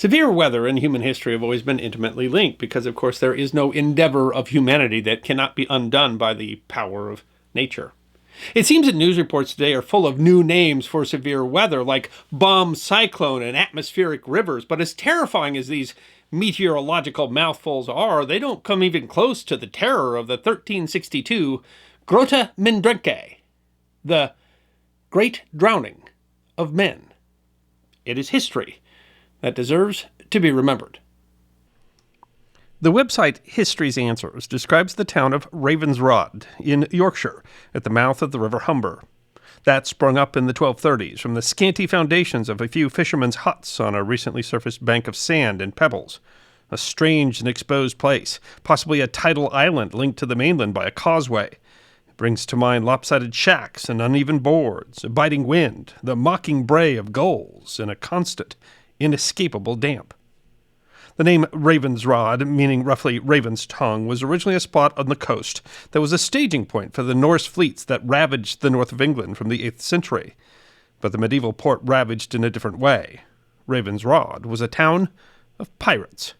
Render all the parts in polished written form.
Severe weather and human history have always been intimately linked because, of course, there is no endeavor of humanity that cannot be undone by the power of nature. It seems that news reports today are full of new names for severe weather, like bomb cyclone and atmospheric rivers, but as terrifying as these meteorological mouthfuls are, they don't come even close to the terror of the 1362 Grote Mandrenke, the Great Drowning of Men. It is history that deserves to be remembered. The website History's Answers describes the town of Ravensrod in Yorkshire at the mouth of the River Humber. That sprung up in the 1230s from the scanty foundations of a few fishermen's huts on a recently surfaced bank of sand and pebbles. A strange and exposed place, possibly a tidal island linked to the mainland by a causeway. It brings to mind lopsided shacks and uneven boards, a biting wind, the mocking bray of gulls, and a constant, inescapable damp. The name Ravensrod, meaning roughly raven's tongue, was originally a spot on the coast that was a staging point for the Norse fleets that ravaged the north of England from the 8th century. But the medieval port ravaged in a different way. Ravensrod was a town of pirates.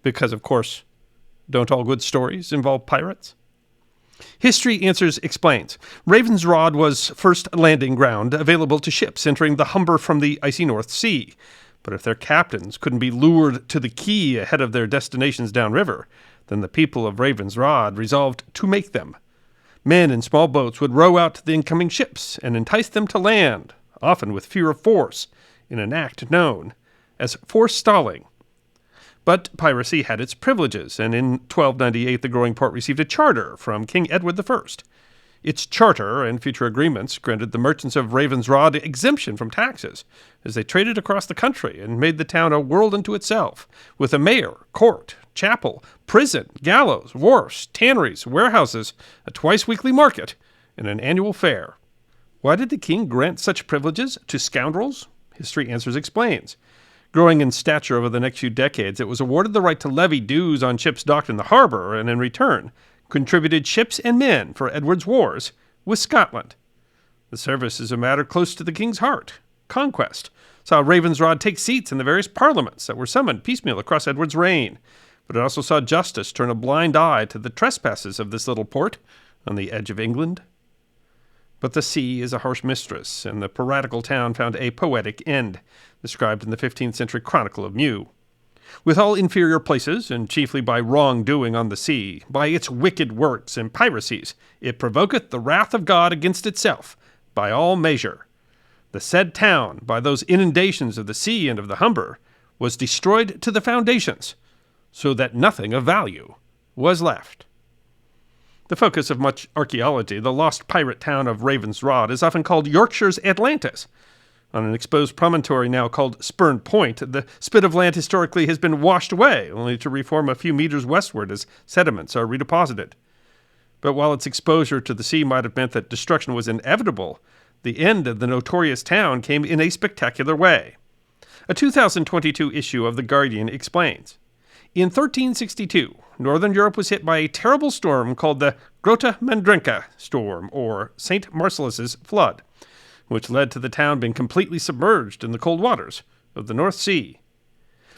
Because, of course, don't all good stories involve pirates? History Answers explains. Ravensrod was first landing ground available to ships entering the Humber from the icy North Sea. But if their captains couldn't be lured to the quay ahead of their destinations downriver, then the people of Ravensrod resolved to make them. Men in small boats would row out the incoming ships and entice them to land, often with fear of force, in an act known as forestalling. But piracy had its privileges, and in 1298 the growing port received a charter from King Edward I. Its charter and future agreements granted the merchants of Ravensrod exemption from taxes as they traded across the country and made the town a world unto itself, with a mayor, court, chapel, prison, gallows, wharfs, tanneries, warehouses, a twice-weekly market, and an annual fair. Why did the king grant such privileges to scoundrels? History Answers explains. Growing in stature over the next few decades, it was awarded the right to levy dues on ships docked in the harbor, and in return contributed ships and men for Edward's wars with Scotland. The service is a matter close to the king's heart. Conquest saw Ravensrod take seats in the various parliaments that were summoned piecemeal across Edward's reign, but it also saw justice turn a blind eye to the trespasses of this little port on the edge of England. But the sea is a harsh mistress, and the piratical town found a poetic end, described in the 15th century Chronicle of Mew. With all inferior places, and chiefly by wrongdoing on the sea, by its wicked works and piracies, it provoketh the wrath of God against itself, by all measure. The said town, by those inundations of the sea and of the Humber, was destroyed to the foundations, so that nothing of value was left. The focus of much archaeology, the lost pirate town of Ravensrod is often called Yorkshire's Atlantis. On an exposed promontory now called Spurn Point, the spit of land historically has been washed away, only to reform a few meters westward as sediments are redeposited. But while its exposure to the sea might have meant that destruction was inevitable, the end of the notorious town came in a spectacular way. A 2022 issue of The Guardian explains. In 1362, northern Europe was hit by a terrible storm called the Grote Mandrenke storm, or St. Marcellus's flood, which led to the town being completely submerged in the cold waters of the North Sea.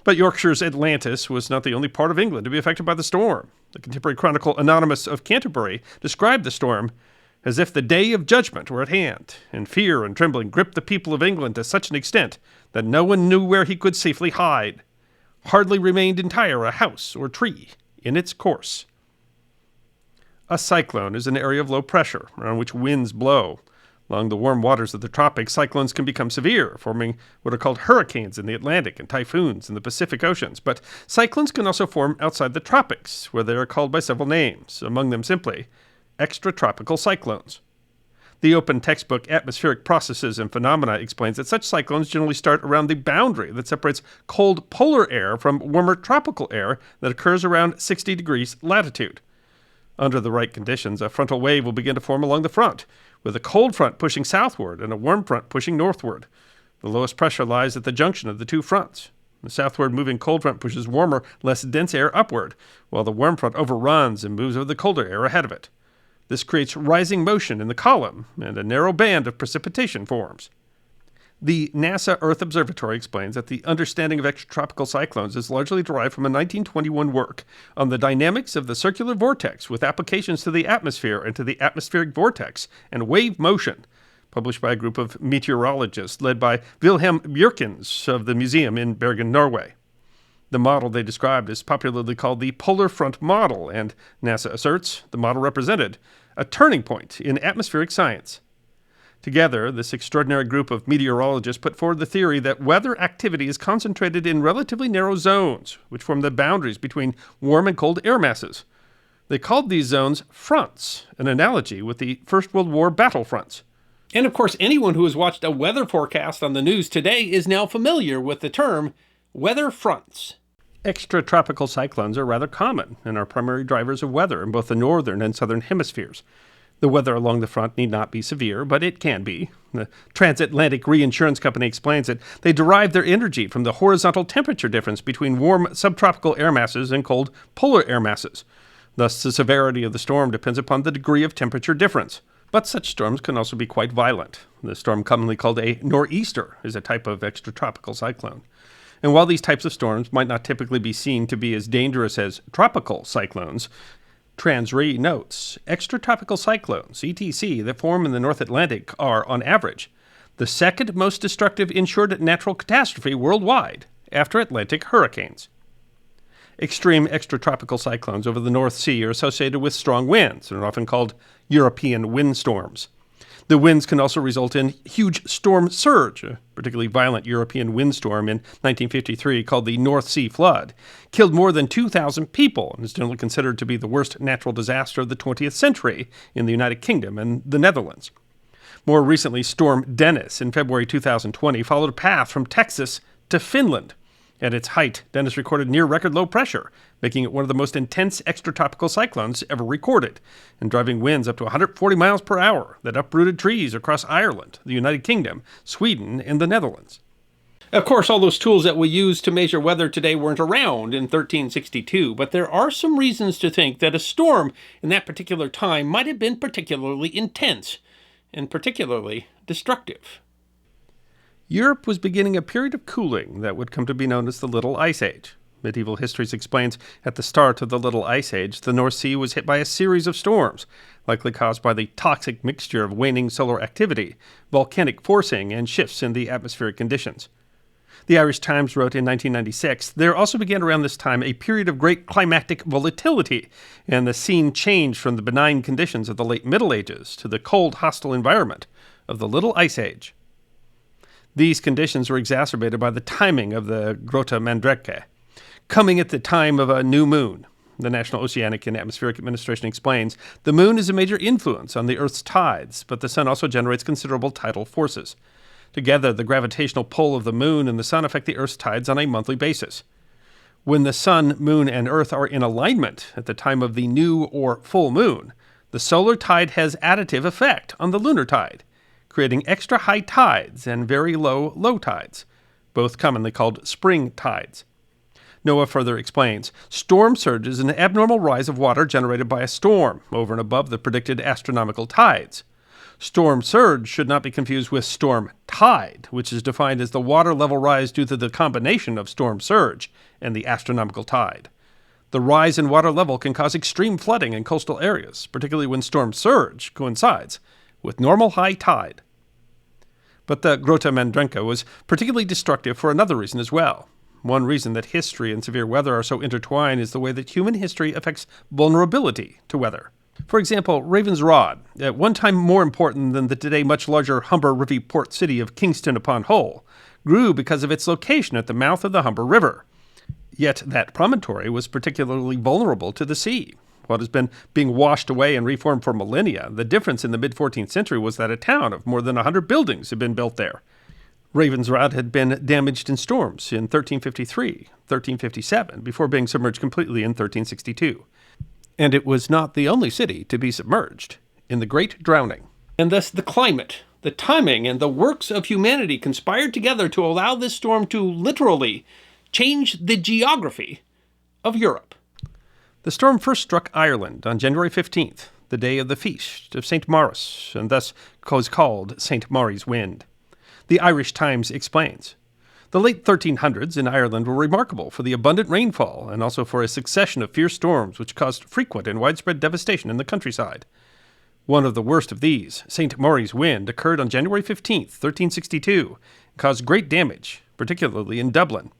But Yorkshire's Atlantis was not the only part of England to be affected by the storm. The contemporary chronicle Anonymous of Canterbury described the storm as if the day of judgment were at hand, and fear and trembling gripped the people of England to such an extent that no one knew where he could safely hide. Hardly remained entire a house or tree in its course. A cyclone is an area of low pressure around which winds blow. Along the warm waters of the tropics, cyclones can become severe, forming what are called hurricanes in the Atlantic and typhoons in the Pacific Oceans. But cyclones can also form outside the tropics, where they are called by several names, among them simply extratropical cyclones. The open textbook Atmospheric Processes and Phenomena explains that such cyclones generally start around the boundary that separates cold polar air from warmer tropical air that occurs around 60 degrees latitude. Under the right conditions, a frontal wave will begin to form along the front, with a cold front pushing southward and a warm front pushing northward. The lowest pressure lies at the junction of the two fronts. The southward moving cold front pushes warmer, less dense air upward, while the warm front overruns and moves over the colder air ahead of it. This creates rising motion in the column, and a narrow band of precipitation forms. The NASA Earth Observatory explains that the understanding of extratropical cyclones is largely derived from a 1921 work on the dynamics of the circular vortex with applications to the atmosphere and to the atmospheric vortex and wave motion, published by a group of meteorologists led by Wilhelm Bjerkens of the museum in Bergen, Norway. The model they described is popularly called the polar front model, and NASA asserts the model represented a turning point in atmospheric science. Together, this extraordinary group of meteorologists put forward the theory that weather activity is concentrated in relatively narrow zones, which form the boundaries between warm and cold air masses. They called these zones fronts, an analogy with the First World War battle fronts. And of course, anyone who has watched a weather forecast on the news today is now familiar with the term weather fronts. Extratropical cyclones are rather common and are primary drivers of weather in both the northern and southern hemispheres. The weather along the front need not be severe, but it can be. The Transatlantic Reinsurance Company explains that they derive their energy from the horizontal temperature difference between warm subtropical air masses and cold polar air masses. Thus, the severity of the storm depends upon the degree of temperature difference. But such storms can also be quite violent. The storm commonly called a nor'easter is a type of extratropical cyclone. And while these types of storms might not typically be seen to be as dangerous as tropical cyclones, Transre notes, extratropical cyclones, ETC, that form in the North Atlantic are, on average, the second most destructive insured natural catastrophe worldwide after Atlantic hurricanes. Extreme extratropical cyclones over the North Sea are associated with strong winds and are often called European windstorms. The winds can also result in huge storm surge. A particularly violent European windstorm in 1953 called the North Sea Flood killed more than 2,000 people and is generally considered to be the worst natural disaster of the 20th century in the United Kingdom and the Netherlands. More recently, Storm Dennis in February 2020 followed a path from Texas to Finland. At its height, Dennis recorded near-record low pressure, making it one of the most intense extratropical cyclones ever recorded, and driving winds up to 140 miles per hour that uprooted trees across Ireland, the United Kingdom, Sweden, and the Netherlands. Of course, all those tools that we use to measure weather today weren't around in 1362, but there are some reasons to think that a storm in that particular time might have been particularly intense and particularly destructive. Europe was beginning a period of cooling that would come to be known as the Little Ice Age. Medieval Histories explains at the start of the Little Ice Age, the North Sea was hit by a series of storms, likely caused by the toxic mixture of waning solar activity, volcanic forcing, and shifts in the atmospheric conditions. The Irish Times wrote in 1996, there also began around this time a period of great climatic volatility, and the scene changed from the benign conditions of the late Middle Ages to the cold, hostile environment of the Little Ice Age. These conditions were exacerbated by the timing of the Grote Mandrenke, coming at the time of a new moon. The National Oceanic and Atmospheric Administration explains, the moon is a major influence on the Earth's tides, but the sun also generates considerable tidal forces. Together, the gravitational pull of the moon and the sun affect the Earth's tides on a monthly basis. When the sun, moon, and Earth are in alignment at the time of the new or full moon, the solar tide has additive effect on the lunar tide, creating extra high tides and very low tides, both commonly called spring tides. Noah further explains, storm surge is an abnormal rise of water generated by a storm over and above the predicted astronomical tides. Storm surge should not be confused with storm tide, which is defined as the water level rise due to the combination of storm surge and the astronomical tide. The rise in water level can cause extreme flooding in coastal areas, particularly when storm surge coincides with normal high tide. But the Grote Mandrenke was particularly destructive for another reason as well. One reason that history and severe weather are so intertwined is the way that human history affects vulnerability to weather. For example, Ravensrod, at one time more important than the today much larger Humber River port city of Kingston upon Hull, grew because of its location at the mouth of the Humber River. Yet that promontory was particularly vulnerable to the sea. What has been being washed away and reformed for millennia, the difference in the mid-14th century was that a town of more than 100 buildings had been built there. Ravensrod had been damaged in storms in 1353, 1357, before being submerged completely in 1362. And it was not the only city to be submerged in the Great Drowning. And thus the climate, the timing, and the works of humanity conspired together to allow this storm to literally change the geography of Europe. The storm first struck Ireland on January 15th, the day of the feast of St. Maurice, and thus was called St. Mauri's Wind. The Irish Times explains. The late 1300s in Ireland were remarkable for the abundant rainfall and also for a succession of fierce storms which caused frequent and widespread devastation in the countryside. One of the worst of these, St. Maury's wind, occurred on January 15, 1362, and caused great damage, particularly in Dublin.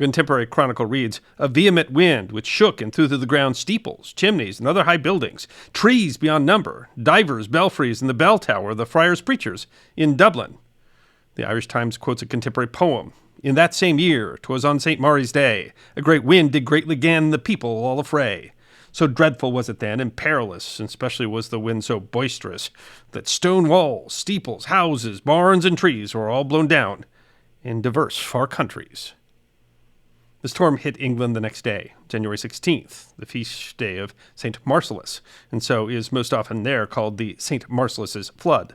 A contemporary chronicle reads, "A vehement wind which shook and threw to the ground steeples, chimneys, and other high buildings, trees beyond number, divers belfries and the bell tower of the friars' preachers in Dublin." The Irish Times quotes a contemporary poem. "In that same year, 'twas on St. Maury's day, a great wind did greatly gan the people all affray. So dreadful was it then, and perilous, and especially was the wind so boisterous, that stone walls, steeples, houses, barns, and trees were all blown down in divers far countries." The storm hit England the next day, January 16th, the feast day of St. Marcellus, and so is most often there called the St. Marcellus's flood.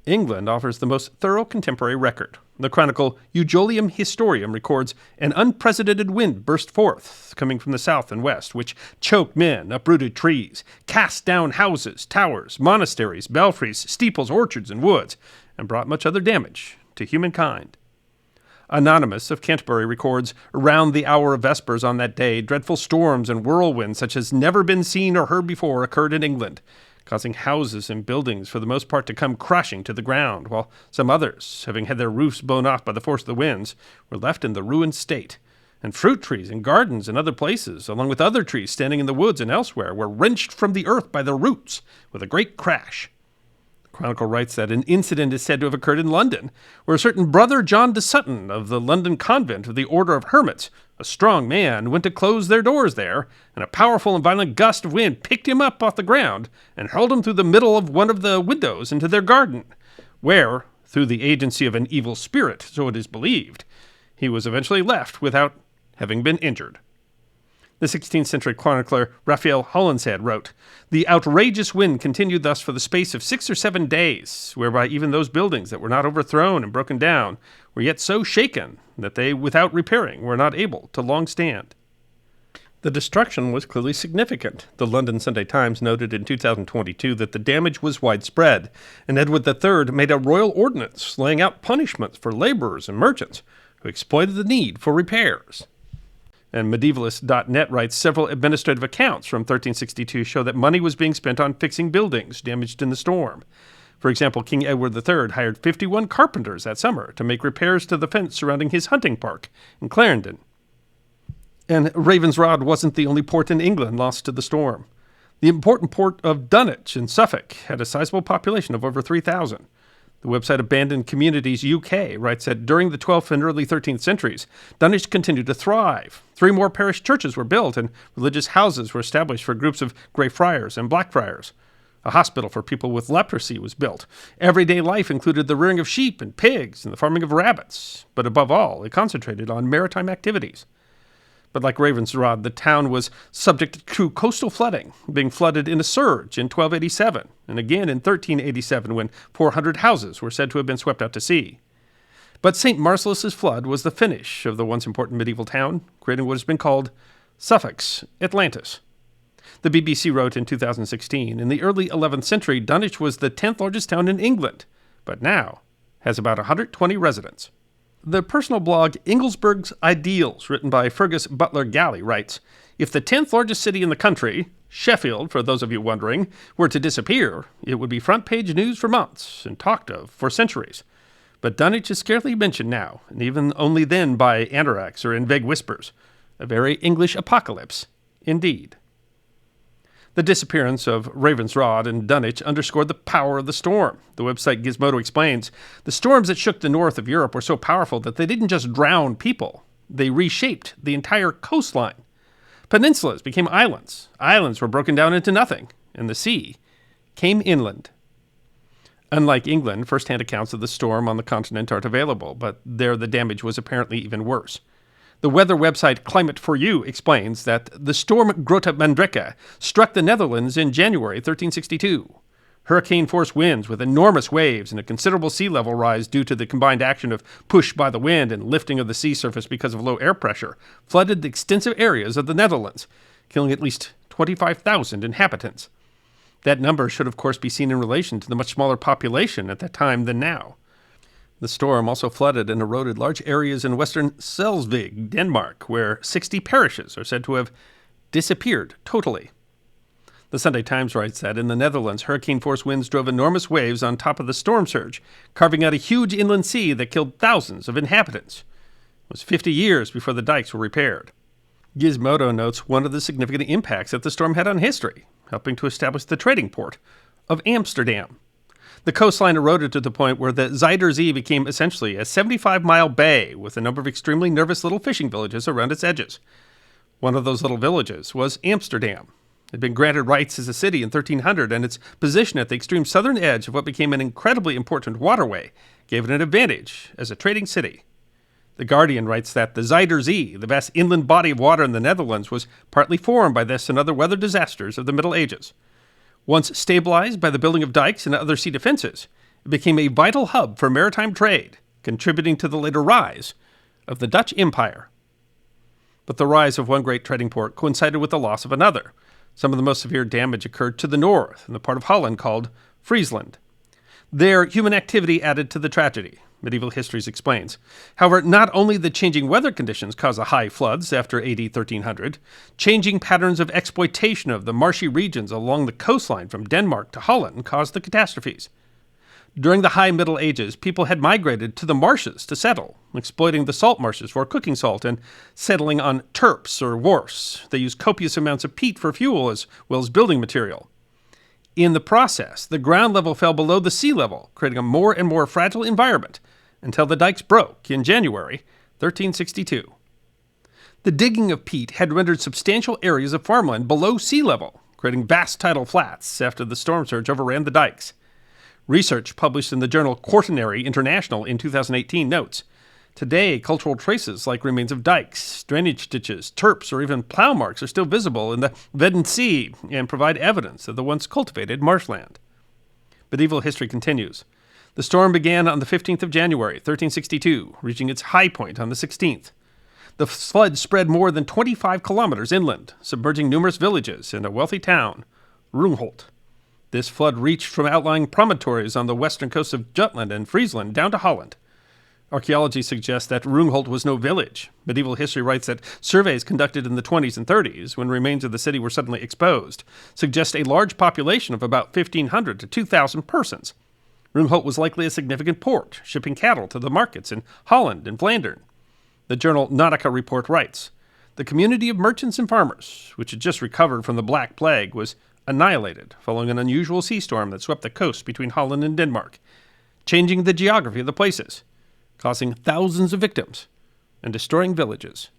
England offers the most thorough contemporary record. The chronicle Eugolium Historium records an unprecedented wind burst forth, coming from the south and west, which choked men, uprooted trees, cast down houses, towers, monasteries, belfries, steeples, orchards, and woods, and brought much other damage to humankind. Anonymous of Canterbury records, around the hour of vespers on that day, dreadful storms and whirlwinds such as never been seen or heard before occurred in England, causing houses and buildings for the most part to come crashing to the ground, while some others, having had their roofs blown off by the force of the winds, were left in the ruined state. And fruit trees and gardens in other places, along with other trees standing in the woods and elsewhere, were wrenched from the earth by their roots with a great crash. The chronicle writes that an incident is said to have occurred in London, where a certain Brother John de Sutton of the London convent of the Order of Hermits, a strong man, went to close their doors there, and a powerful and violent gust of wind picked him up off the ground and hurled him through the middle of one of the windows into their garden, where, through the agency of an evil spirit, so it is believed, he was eventually left without having been injured. The 16th century chronicler Raphael Holinshed wrote, "The outrageous wind continued thus for the space of 6 or 7 days, whereby even those buildings that were not overthrown and broken down were yet so shaken that they, without repairing, were not able to long stand." The destruction was clearly significant. The London Sunday Times noted in 2022 that the damage was widespread, and Edward III made a royal ordinance laying out punishments for laborers and merchants who exploited the need for repairs. And medievalist.net writes, several administrative accounts from 1362 show that money was being spent on fixing buildings damaged in the storm. For example, King Edward III hired 51 carpenters that summer to make repairs to the fence surrounding his hunting park in Clarendon. And Ravensrod wasn't the only port in England lost to the storm. The important port of Dunwich in Suffolk had a sizable population of over 3,000. The website Abandoned Communities UK writes that during the 12th and early 13th centuries, Dunwich continued to thrive. 3 more parish churches were built, and religious houses were established for groups of Grey Friars and Black Friars. A hospital for people with leprosy was built. Everyday life included the rearing of sheep and pigs and the farming of rabbits. But above all, it concentrated on maritime activities. But like Ravensrod, the town was subject to coastal flooding, being flooded in a surge in 1287, and again in 1387 when 400 houses were said to have been swept out to sea. But St. Marcellus's flood was the finish of the once important medieval town, creating what has been called Suffolk's Atlantis. The BBC wrote in 2016, in the early 11th century, Dunwich was the 10th largest town in England, but now has about 120 residents. The personal blog Inglesburg's Ideals, written by Fergus Butler Galley, writes, if the 10th largest city in the country, Sheffield, for those of you wondering, were to disappear, it would be front-page news for months and talked of for centuries. But Dunwich is scarcely mentioned now, and even only then by anorax or in vague whispers. A very English apocalypse, indeed. The disappearance of Ravensrod and Dunwich underscored the power of the storm. The website Gizmodo explains, the storms that shook the north of Europe were so powerful that they didn't just drown people. They reshaped the entire coastline. Peninsulas became islands. Islands were broken down into nothing, and the sea came inland. Unlike England, first-hand accounts of the storm on the continent aren't available, but there the damage was apparently even worse. The weather website Climate for You explains that the storm Grote Mandrenke struck the Netherlands in January 1362. Hurricane-force winds with enormous waves and a considerable sea level rise due to the combined action of push by the wind and lifting of the sea surface because of low air pressure flooded the extensive areas of the Netherlands, killing at least 25,000 inhabitants. That number should, of course, be seen in relation to the much smaller population at that time than now. The storm also flooded and eroded large areas in western Slesvig, Denmark, where 60 parishes are said to have disappeared totally. The Sunday Times writes that in the Netherlands, hurricane-force winds drove enormous waves on top of the storm surge, carving out a huge inland sea that killed thousands of inhabitants. It was 50 years before the dikes were repaired. Gizmodo notes one of the significant impacts that the storm had on history, helping to establish the trading port of Amsterdam. The coastline eroded to the point where the Zuider Zee became essentially a 75-mile bay with a number of extremely nervous little fishing villages around its edges. One of those little villages was Amsterdam. It had been granted rights as a city in 1300, and its position at the extreme southern edge of what became an incredibly important waterway gave it an advantage as a trading city. The Guardian writes that the Zuider Zee, the vast inland body of water in the Netherlands, was partly formed by this and other weather disasters of the Middle Ages. Once stabilized by the building of dikes and other sea defenses, it became a vital hub for maritime trade, contributing to the later rise of the Dutch Empire. But the rise of one great trading port coincided with the loss of another. Some of the most severe damage occurred to the north, in the part of Holland called Friesland. There, human activity added to the tragedy, Medieval Histories explains. However, not only the changing weather conditions caused the high floods after AD 1300, changing patterns of exploitation of the marshy regions along the coastline from Denmark to Holland caused the catastrophes. During the High Middle Ages, people had migrated to the marshes to settle, exploiting the salt marshes for cooking salt and settling on turps or wharfs. They used copious amounts of peat for fuel as well as building material. In the process, the ground level fell below the sea level, creating a more and more fragile environment until the dikes broke in January 1362. The digging of peat had rendered substantial areas of farmland below sea level, creating vast tidal flats after the storm surge overran the dikes. Research published in the journal Quaternary International in 2018 notes, today, cultural traces like remains of dikes, drainage ditches, turps, or even plow marks are still visible in the Wadden Sea and provide evidence of the once cultivated marshland. Medieval history continues. The storm began on the 15th of January, 1362, reaching its high point on the 16th. The flood spread more than 25 kilometers inland, submerging numerous villages and a wealthy town, Rungholt. This flood reached from outlying promontories on the western coast of Jutland and Friesland down to Holland. Archaeology suggests that Rungholt was no village. Medieval history writes that surveys conducted in the 20s and 30s, when remains of the city were suddenly exposed, suggest a large population of about 1,500 to 2,000 persons. Rungholt was likely a significant port, shipping cattle to the markets in Holland and Flandern. The journal Nautica Report writes, the community of merchants and farmers, which had just recovered from the Black Plague, was annihilated following an unusual sea storm that swept the coast between Holland and Denmark, changing the geography of the places, causing thousands of victims and destroying villages.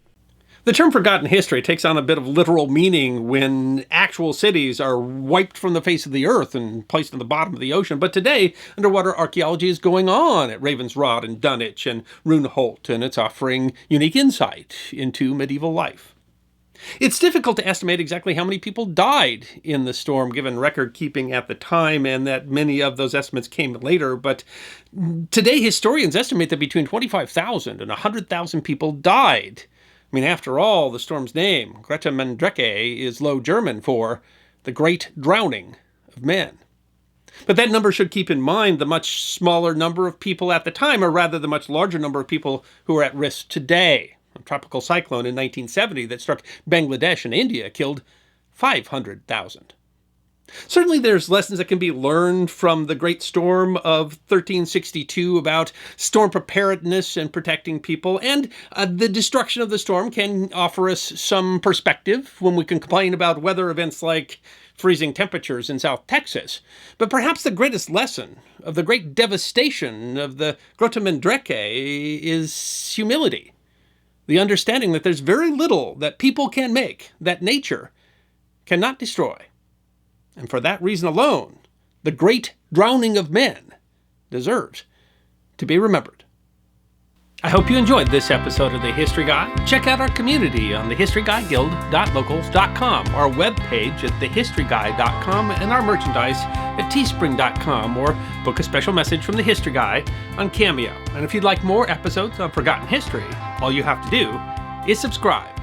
The term forgotten history takes on a bit of literal meaning when actual cities are wiped from the face of the earth and placed in the bottom of the ocean. But today, underwater archaeology is going on at Ravensrod and Dunwich and Rungholt, and it's offering unique insight into medieval life. It's difficult to estimate exactly how many people died in the storm, given record keeping at the time, and that many of those estimates came later. But today, historians estimate that between 25,000 and 100,000 people died. I mean, after all, the storm's name, Grote Mandrenke, is Low German for the Great Drowning of Men. But that number should keep in mind the much smaller number of people at the time, or rather the much larger number of people who are at risk today. A tropical cyclone in 1970 that struck Bangladesh and India killed 500,000. Certainly there's lessons that can be learned from the Great Storm of 1362 about storm preparedness and protecting people, and the destruction of the storm can offer us some perspective when we can complain about weather events like freezing temperatures in South Texas. But perhaps the greatest lesson of the great devastation of the Grote Mandrenke is humility. The understanding that there's very little that people can make, that nature cannot destroy. And for that reason alone, the great drowning of men deserves to be remembered. I hope you enjoyed this episode of The History Guy. Check out our community on thehistoryguideguild.locals.com, our webpage at thehistoryguy.com, and our merchandise at teespring.com, or book a special message from The History Guy on Cameo. And if you'd like more episodes on forgotten history, all you have to do is subscribe.